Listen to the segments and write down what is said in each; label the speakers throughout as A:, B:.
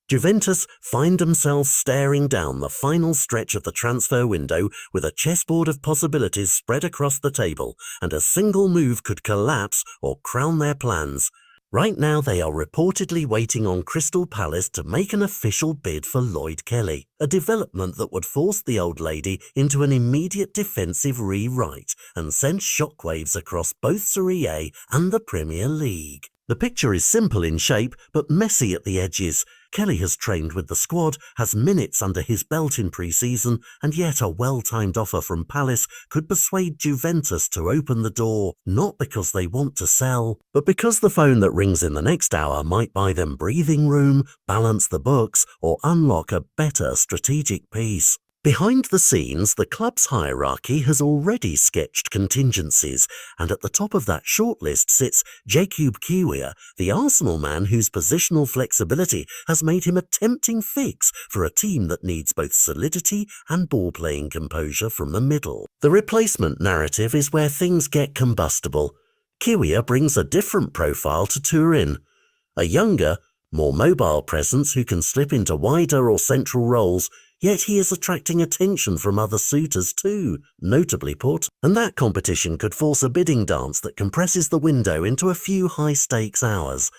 A: Juventus find themselves staring down the final stretch of the transfer window with a chessboard of possibilities spread across the table, and a single move could collapse or crown their plans. Right now they are reportedly waiting on Crystal Palace to make an official bid for Lloyd Kelly, a development that would force the old lady into an immediate defensive rewrite and send shockwaves across both Serie A and the Premier League. The picture is simple in shape but messy at the edges. Kelly has trained with the squad, has minutes under his belt in pre-season, and yet a well-timed offer from Palace could persuade Juventus to open the door, not because they want to sell, but because the phone that rings in the next hour might buy them breathing room, balance the books, or unlock a better strategic piece. Behind the scenes, the club's hierarchy has already sketched contingencies, and at the top of that shortlist sits Jakub Kiwior, the Arsenal man whose positional flexibility has made him a tempting fix for a team that needs both solidity and ball-playing composure from the middle. The replacement narrative is where things get combustible. Kiwior brings a different profile to Turin, a younger, more mobile presence who can slip into wider or central roles. Yet he is attracting attention from other suitors too, notably Porto, and that competition could force a bidding dance that compresses the window into a few high-stakes hours.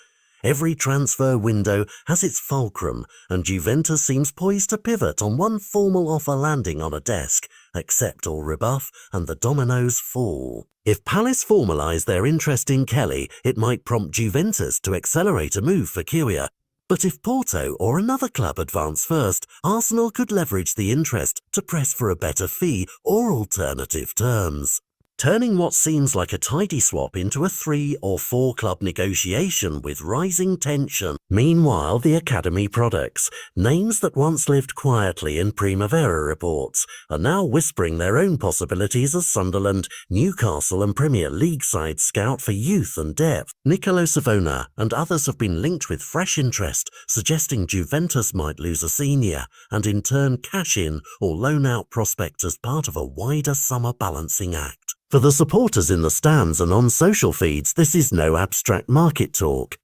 A: Every transfer window has its fulcrum, and Juventus seems poised to pivot on one formal offer landing on a desk, accept or rebuff, and the dominoes fall. If Palace formalise their interest in Kelly, it might prompt Juventus to accelerate a move for Kiwior. But if Porto or another club advance first, Arsenal could leverage the interest to press for a better fee or alternative terms, turning what seems like a tidy swap into a 3 or 4 club negotiation with rising tension. Meanwhile, the academy products, names that once lived quietly in Primavera reports, are now whispering their own possibilities as Sunderland, Newcastle and Premier League sides scout for youth and depth. Nicolo Savona and others have been linked with fresh interest, suggesting Juventus might lose a senior and in turn cash in or loan out prospects as part of a wider summer balancing act. For the supporters in the stands and on social feeds, this is no abstract market talk.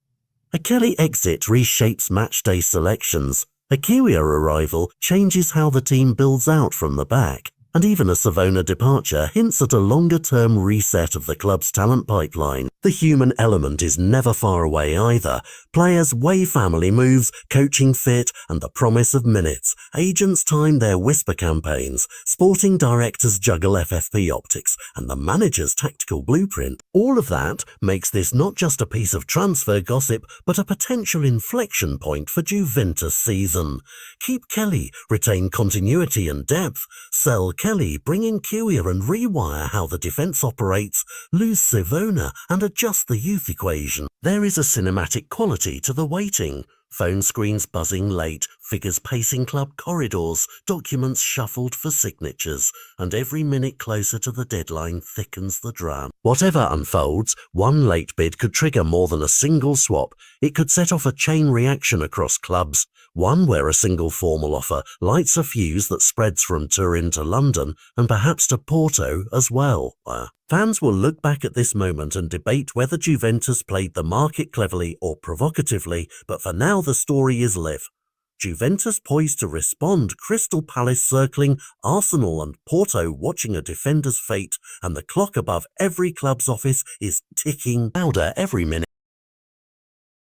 A: A Kelly exit reshapes matchday selections. A Kiwior arrival changes how the team builds out from the back. And even a Savona departure hints at a longer-term reset of the club's talent pipeline. The human element is never far away either. Players weigh family moves, coaching fit, and the promise of minutes. Agents time their whisper campaigns. Sporting directors juggle FFP optics and the manager's tactical blueprint. All of that makes this not just a piece of transfer gossip, but a potential inflection point for Juventus' season. Keep Kelly, retain continuity and depth. Sell Kelly, bring in Kiwior and rewire how the defence operates, lose Savona and adjust the youth equation. There is a cinematic quality to the waiting. Phone screens buzzing late, figures pacing club corridors, documents shuffled for signatures, and every minute closer to the deadline thickens the drama. Whatever unfolds, one late bid could trigger more than a single swap. It could set off a chain reaction across clubs, one where a single formal offer lights a fuse that spreads from Turin to London and perhaps to Porto as well. Fans will look back at this moment and debate whether Juventus played the market cleverly or provocatively, but for now the story is live. Juventus poised to respond, Crystal Palace circling, Arsenal and Porto watching a defender's fate, and the clock above every club's office is ticking louder every minute.